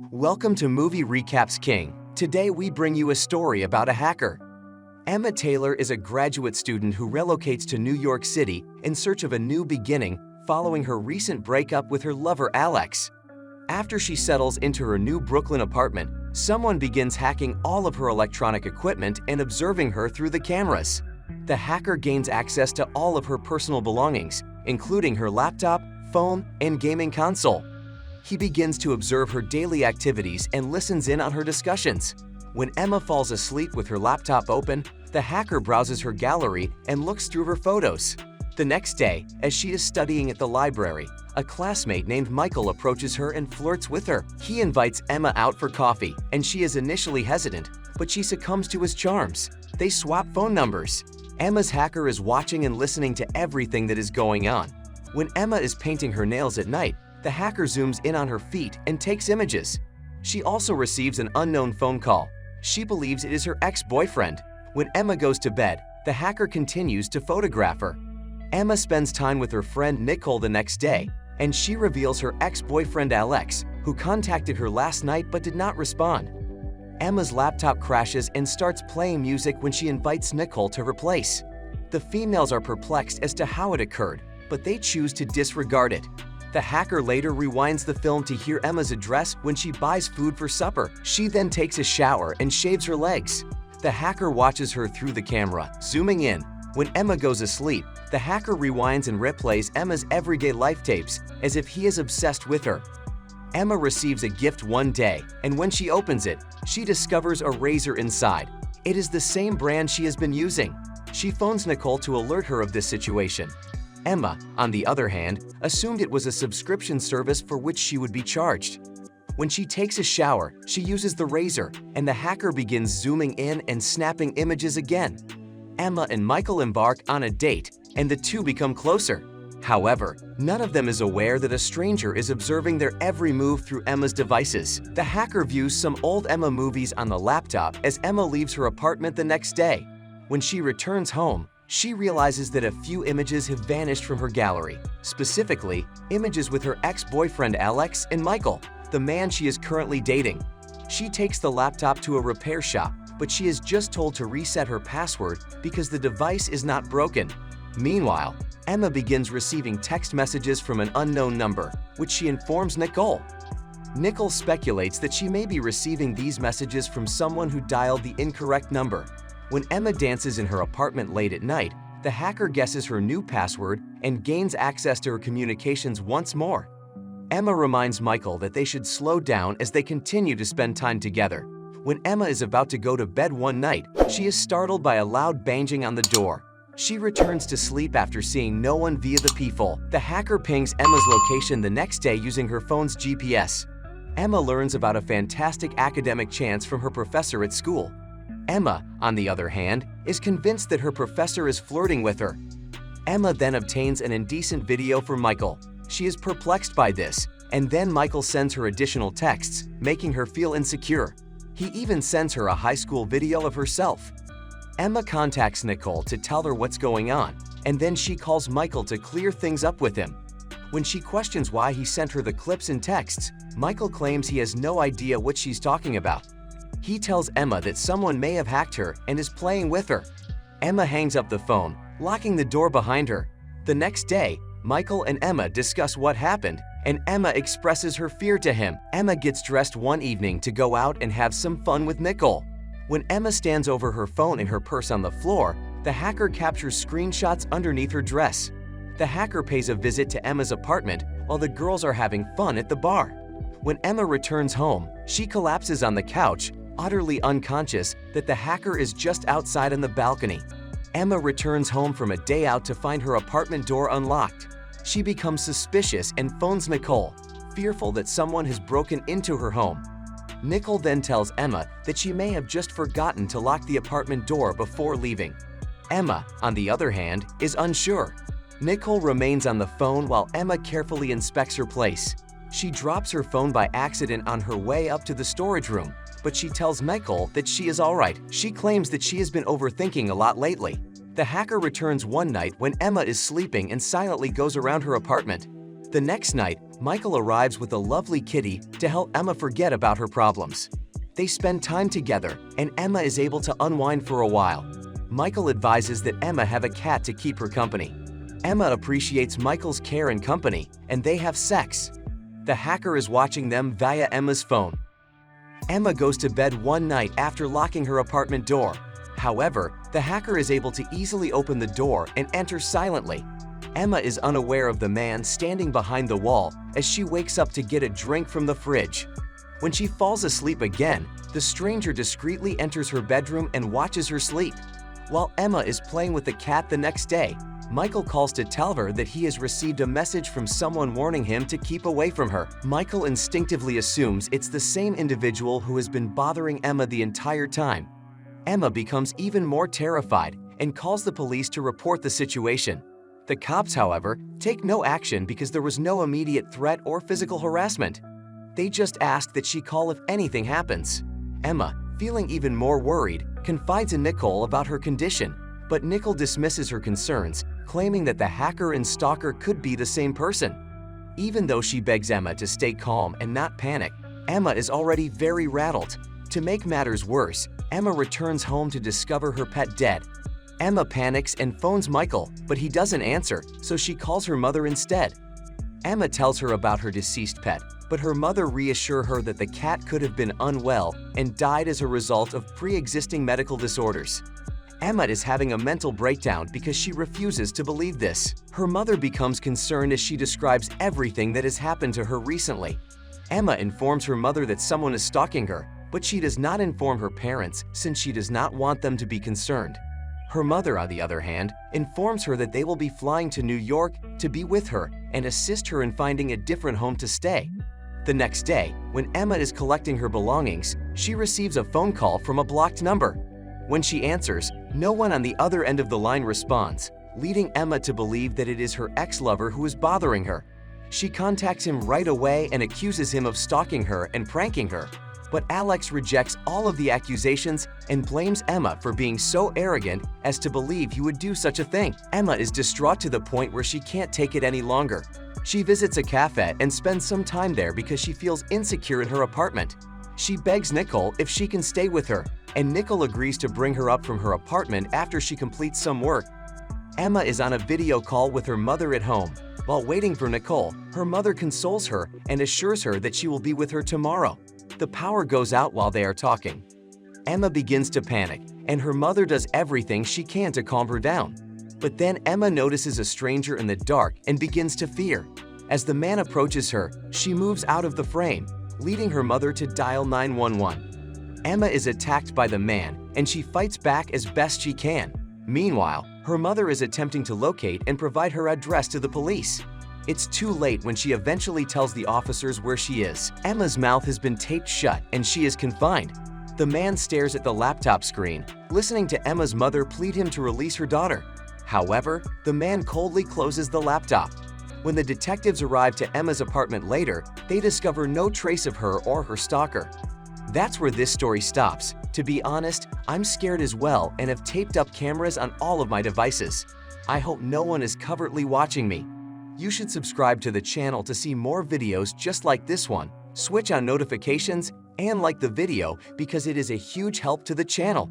Welcome to Movie Recaps King. Today we bring you a story about a hacker. Emma Taylor is a graduate student who relocates to New York City in search of a new beginning following her recent breakup with her lover Alex. After she settles into her new Brooklyn apartment, someone begins hacking all of her electronic equipment and observing her through the cameras. The hacker gains access to all of her personal belongings, including her laptop, phone, and gaming console. He begins to observe her daily activities and listens in on her discussions. When Emma falls asleep with her laptop open, the hacker browses her gallery and looks through her photos. The next day, as she is studying at the library, a classmate named Michael approaches her and flirts with her. He invites Emma out for coffee, and she is initially hesitant, but she succumbs to his charms. They swap phone numbers. Emma's hacker is watching and listening to everything that is going on. When Emma is painting her nails at night, the hacker zooms in on her feet and takes images. She also receives an unknown phone call. She believes it is her ex-boyfriend. When Emma goes to bed, the hacker continues to photograph her. Emma spends time with her friend Nicole the next day, and she reveals her ex-boyfriend Alex, who contacted her last night but did not respond. Emma's laptop crashes and starts playing music when she invites Nicole to replace. The females are perplexed as to how it occurred, but they choose to disregard it. The hacker later rewinds the film to hear Emma's address when she buys food for supper. She then takes a shower and shaves her legs. The hacker watches her through the camera, zooming in. When Emma goes asleep, the hacker rewinds and replays Emma's everyday life tapes as if he is obsessed with her. Emma receives a gift one day, and when she opens it, she discovers a razor inside. It is the same brand she has been using. She phones Nicole to alert her of this situation. Emma, on the other hand, assumed it was a subscription service for which she would be charged. When she takes a shower, she uses the razor, and the hacker begins zooming in and snapping images again. Emma and Michael embark on a date, and the two become closer. However, none of them is aware that a stranger is observing their every move through Emma's devices. The hacker views some old Emma movies on the laptop as Emma leaves her apartment the next day. When she returns home, she realizes that a few images have vanished from her gallery, specifically images with her ex-boyfriend Alex and Michael, the man she is currently dating. She takes the laptop to a repair shop, but she is just told to reset her password because the device is not broken. Meanwhile, Emma begins receiving text messages from an unknown number, which she informs Nicole. Nicole speculates that she may be receiving these messages from someone who dialed the incorrect number. When Emma dances in her apartment late at night, the hacker guesses her new password and gains access to her communications once more. Emma reminds Michael that they should slow down as they continue to spend time together. When Emma is about to go to bed one night, she is startled by a loud banging on the door. She returns to sleep after seeing no one via the peephole. The hacker pings Emma's location the next day using her phone's GPS. Emma learns about a fantastic academic chance from her professor at school. Emma, on the other hand, is convinced that her professor is flirting with her. Emma then obtains an indecent video from Michael. She is perplexed by this, and then Michael sends her additional texts, making her feel insecure. He even sends her a high school video of herself. Emma contacts Nicole to tell her what's going on, and then she calls Michael to clear things up with him. When she questions why he sent her the clips and texts, Michael claims he has no idea what she's talking about. He tells Emma that someone may have hacked her and is playing with her. Emma hangs up the phone, locking the door behind her. The next day, Michael and Emma discuss what happened, and Emma expresses her fear to him. Emma gets dressed one evening to go out and have some fun with Nicole. When Emma stands over her phone and her purse on the floor, the hacker captures screenshots underneath her dress. The hacker pays a visit to Emma's apartment while the girls are having fun at the bar. When Emma returns home, she collapses on the couch, utterly unconscious that the hacker is just outside on the balcony. Emma returns home from a day out to find her apartment door unlocked. She becomes suspicious and phones Nicole, fearful that someone has broken into her home. Nicole then tells Emma that she may have just forgotten to lock the apartment door before leaving. Emma, on the other hand, is unsure. Nicole remains on the phone while Emma carefully inspects her place. She drops her phone by accident on her way up to the storage room, but she tells Michael that she is alright. She claims that she has been overthinking a lot lately. The hacker returns one night when Emma is sleeping and silently goes around her apartment. The next night, Michael arrives with a lovely kitty to help Emma forget about her problems. They spend time together, and Emma is able to unwind for a while. Michael advises that Emma have a cat to keep her company. Emma appreciates Michael's care and company, and they have sex. The hacker is watching them via Emma's phone. Emma goes to bed one night after locking her apartment door. However, the hacker is able to easily open the door and enter silently. Emma is unaware of the man standing behind the wall as she wakes up to get a drink from the fridge. When she falls asleep again, the stranger discreetly enters her bedroom and watches her sleep. While Emma is playing with the cat the next day, Michael calls to tell her that he has received a message from someone warning him to keep away from her. Michael instinctively assumes it's the same individual who has been bothering Emma the entire time. Emma becomes even more terrified and calls the police to report the situation. The cops, however, take no action because there was no immediate threat or physical harassment. They just ask that she call if anything happens. Emma, feeling even more worried, confides in Nicole about her condition, but Nicole dismisses her concerns, claiming that the hacker and stalker could be the same person. Even though she begs Emma to stay calm and not panic, Emma is already very rattled. To make matters worse, Emma returns home to discover her pet dead. Emma panics and phones Michael, but he doesn't answer, so she calls her mother instead. Emma tells her about her deceased pet, but her mother reassures her that the cat could have been unwell and died as a result of pre-existing medical disorders. Emma is having a mental breakdown because she refuses to believe this. Her mother becomes concerned as she describes everything that has happened to her recently. Emma informs her mother that someone is stalking her, but she does not inform her parents since she does not want them to be concerned. Her mother, on the other hand, informs her that they will be flying to New York to be with her and assist her in finding a different home to stay. The next day, when Emma is collecting her belongings, she receives a phone call from a blocked number. When she answers, no one on the other end of the line responds, leading Emma to believe that it is her ex-lover who is bothering her. She contacts him right away and accuses him of stalking her and pranking her. But Alex rejects all of the accusations and blames Emma for being so arrogant as to believe he would do such a thing. Emma is distraught to the point where she can't take it any longer. She visits a cafe and spends some time there because she feels insecure in her apartment. She begs Nicole if she can stay with her, and Nicole agrees to bring her up from her apartment after she completes some work. Emma is on a video call with her mother at home. While waiting for Nicole, her mother consoles her and assures her that she will be with her tomorrow. The power goes out while they are talking. Emma begins to panic, and her mother does everything she can to calm her down. But then Emma notices a stranger in the dark and begins to fear. As the man approaches her, she moves out of the frame, leading her mother to dial 911. Emma is attacked by the man, and she fights back as best she can. Meanwhile, her mother is attempting to locate and provide her address to the police. It's too late when she eventually tells the officers where she is. Emma's mouth has been taped shut and she is confined. The man stares at the laptop screen, listening to Emma's mother plead him to release her daughter. However, the man coldly closes the laptop. When the detectives arrive to Emma's apartment later, they discover no trace of her or her stalker. That's where this story stops. To be honest, I'm scared as well and have taped up cameras on all of my devices. I hope no one is covertly watching me. You should subscribe to the channel to see more videos just like this one, switch on notifications, and like the video because it is a huge help to the channel.